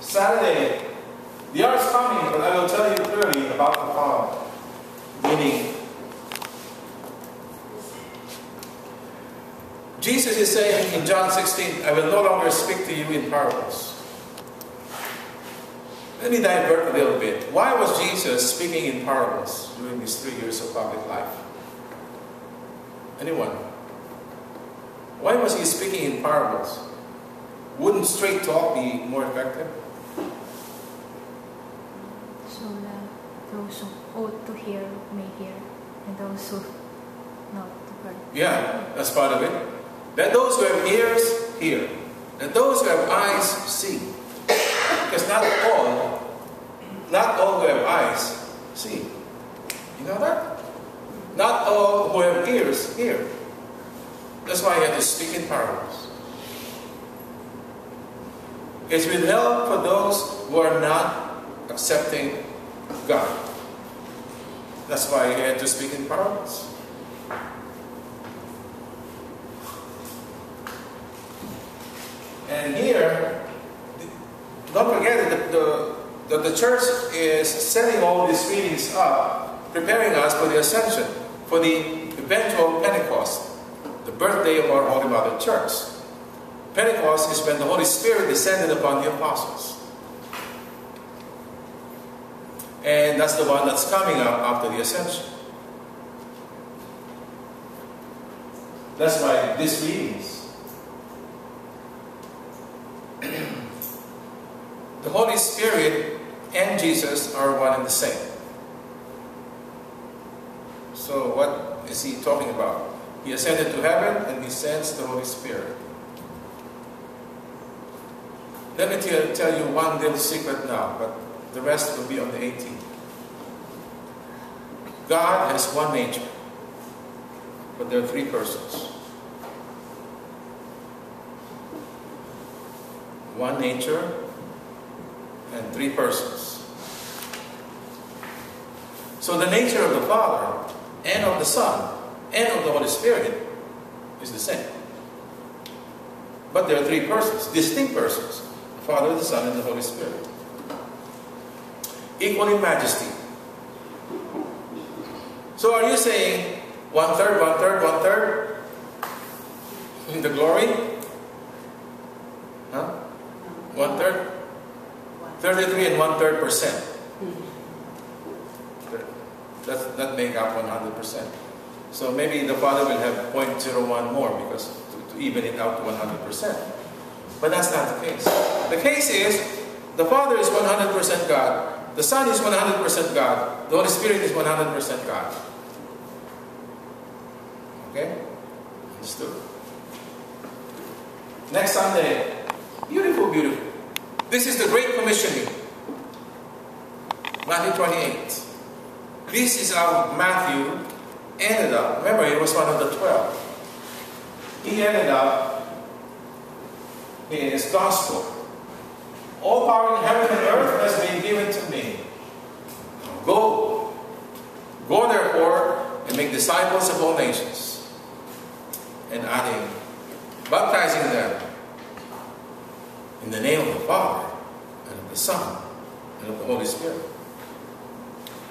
Saturday, the hour is coming, but I will tell you clearly about the Father. Meaning, Jesus is saying in John 16, I will no longer speak to you in parables. Let me divert a little bit. Why was Jesus speaking in parables during these 3 years of public life? Anyone? Why was he speaking in parables? Wouldn't straight talk be more effective? So that those who ought to hear may hear, and those who not to hear. Yeah, that's part of it. Let those who have ears hear. Let those who have eyes see. Because not all who have eyes see. You know that? Not all who have ears hear. That's why he had to speak in parables. It's withheld for those who are not accepting God. That's why he had to speak in parables. And here, don't forget that the church is setting all these readings up, preparing us for the ascension, for the eventual Pentecost, the birthday of our Holy Mother Church. Pentecost is when the Holy Spirit descended upon the apostles. And that's the one that's coming up after the ascension. That's why these readings, the Holy Spirit and Jesus are one and the same. So what is he talking about? He ascended to heaven and he sends the Holy Spirit. Let me tell you one little secret now, but the rest will be on the 18th. God has one nature, but there are three persons. One nature and three persons. So the nature of the Father and of the Son and of the Holy Spirit is the same. But there are three persons, distinct persons. The Father, the Son, and the Holy Spirit. Equal in majesty. So are you saying 1/3, 1/3, 1/3 in the glory? Huh? 1/3? 33 and 1/3%. That make up 100%. So maybe the Father will have 0.01 more because to even it out to 100%. But that's not the case. The case is the Father is 100% God. The Son is 100% God. The Holy Spirit is 100% God. Okay? Understood? Next Sunday. Beautiful, beautiful. This is the Great Commissioning. Matthew 28. This is how Matthew ended up. Remember, he was one of the 12. He ended up in his gospel. All power in heaven and earth has been given to me. Go. Go therefore and make disciples of all nations. And adding, baptizing them in the name of the Father and of the Son and of the Holy Spirit.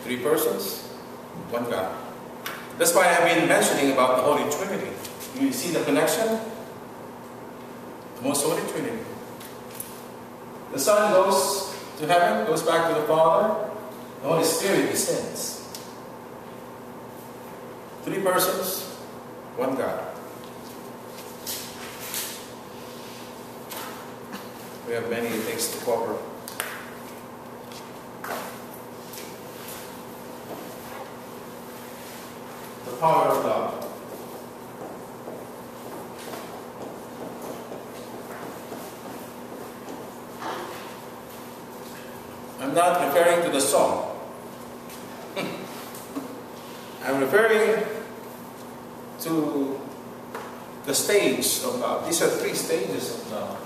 Three persons, one God. That's why I've been mentioning about the Holy Trinity. You see the connection? The most Holy Trinity. The Son goes to heaven, goes back to the Father. The Holy Spirit descends. Three persons, one God. We have many things to cover. The power of love. I'm not referring to the song. I'm referring to the stage of love. These are three stages of love.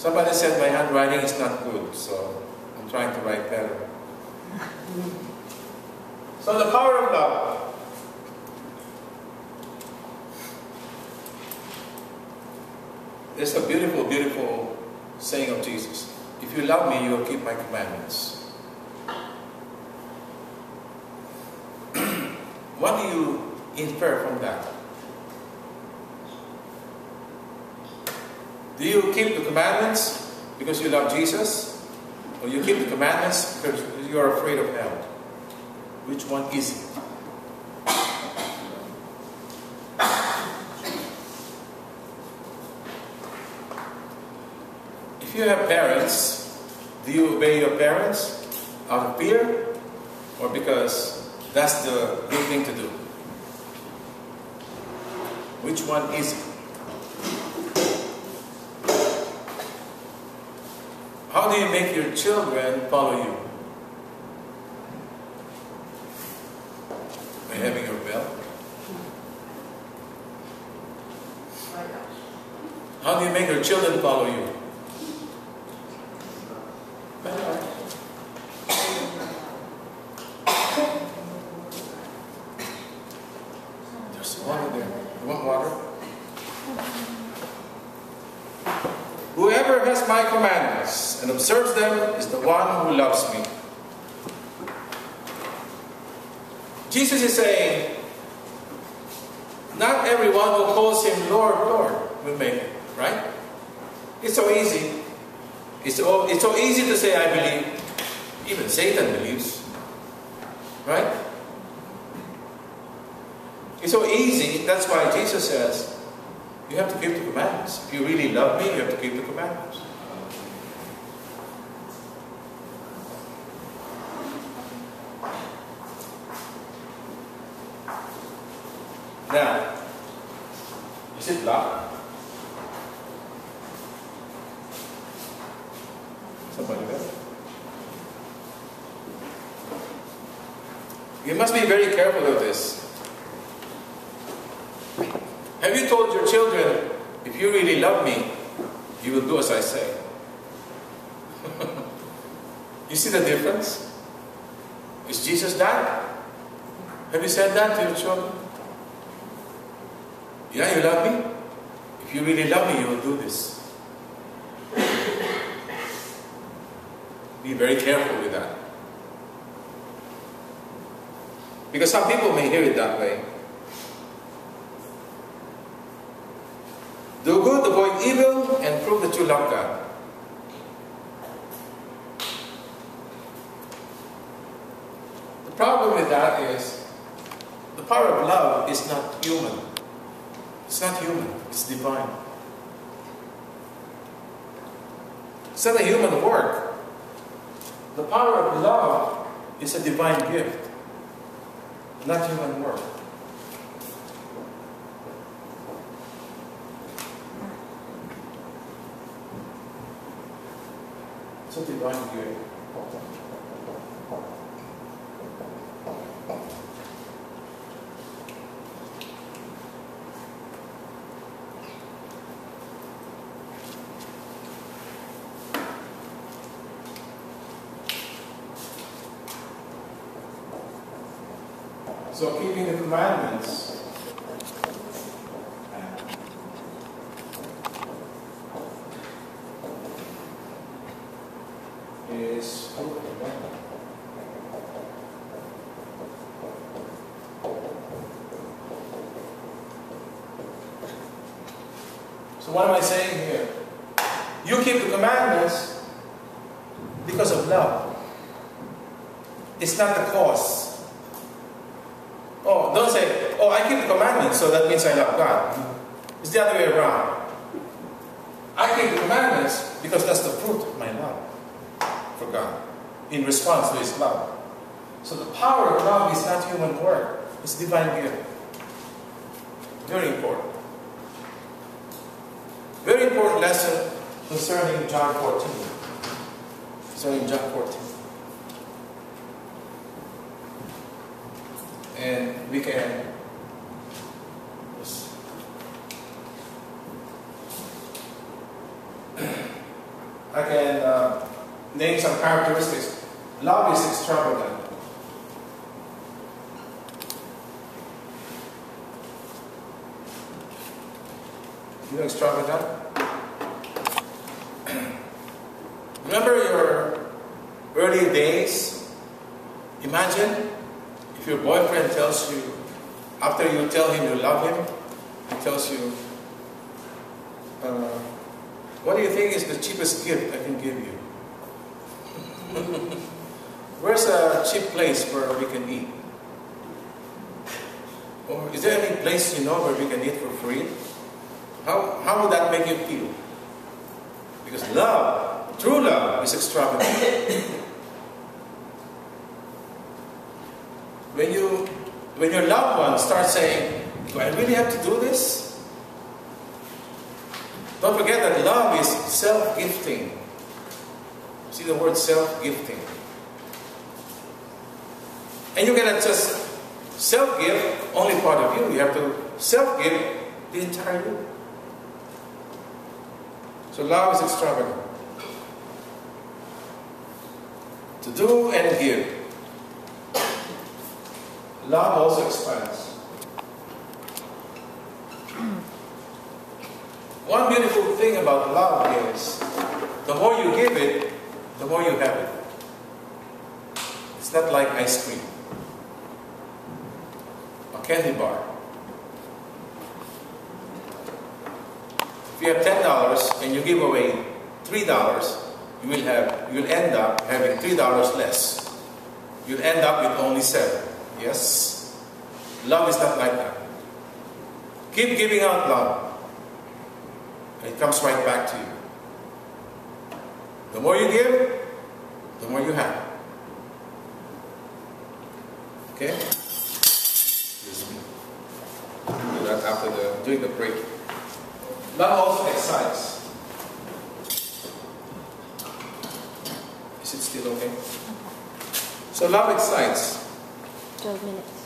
Somebody said my handwriting is not good, so I'm trying to write better. So the power of love. There's a beautiful, beautiful saying of Jesus. If you love me, you will keep my commandments. What do you infer from that? Do you keep the commandments because you love Jesus? Or you keep the commandments because you are afraid of hell? Which one is it? If you have parents, do you obey your parents out of fear or because that's the good thing to do? Which one is it? How do you make your children follow you? By having your bell? How do you make your children follow you? There's water there. You want water? Whoever has my commandments and observes them is the one who loves me. Jesus is saying, not everyone who calls him Lord, Lord will make it, right? It's so easy. It's so easy to say, I believe. Even Satan believes. Right? It's so easy. That's why Jesus says, you have to keep the commandments. If you really love me, you have to keep the commandments. Now, is it locked? Somebody there? You must be very careful of this. Have you told your children, if you really love me, you will do as I say? You see the difference? Is Jesus that? Have you said that to your children? Yeah, you love me? If you really love me, you will do this. Be very careful with that. Because some people may hear it that way. Do good, avoid evil, and prove that you love God. The problem with that is, the power of love is not human. It's not human, it's divine. It's not a human work. The power of love is a divine gift, not human work. It's a divine gift. So keeping the commandments is so what am I saying here? You keep the commandments because of love. It's not the cause. Oh, don't say, oh, I keep the commandments, so that means I love God. It's the other way around. I keep the commandments because that's the fruit of my love for God, in response to His love. So the power of love is not human work. It's divine gift. Very important. Very important lesson concerning John 14. Concerning John 14. And we can just name some characteristics. Love is extravagant. You know extravagant? Remember your early days? Imagine if your boyfriend tells you, after you tell him you love him, he tells you, what do you think is the cheapest gift I can give you? Where's a cheap place where we can eat? Or is there any place you know where we can eat for free? How would that make you feel? Because love, true love, is extravagant. When your loved one starts saying, do I really have to do this? Don't forget that love is self-gifting. See the word self-gifting. And you cannot just self-give only part of you. You have to self-give the entire you. So love is extravagant. To do and give. Love also expands. One beautiful thing about love is the more you give it, the more you have it. It's not like ice cream, a candy bar. If you have $10 and you give away $3, you will end up having $3 less. You'll end up with only 7. Yes? Love is not like that. Keep giving out love. And it comes right back to you. The more you give, the more you have. Okay? Excuse me. Do that after doing the break. Love also excites. Is it still okay? So love excites. 12 minutes.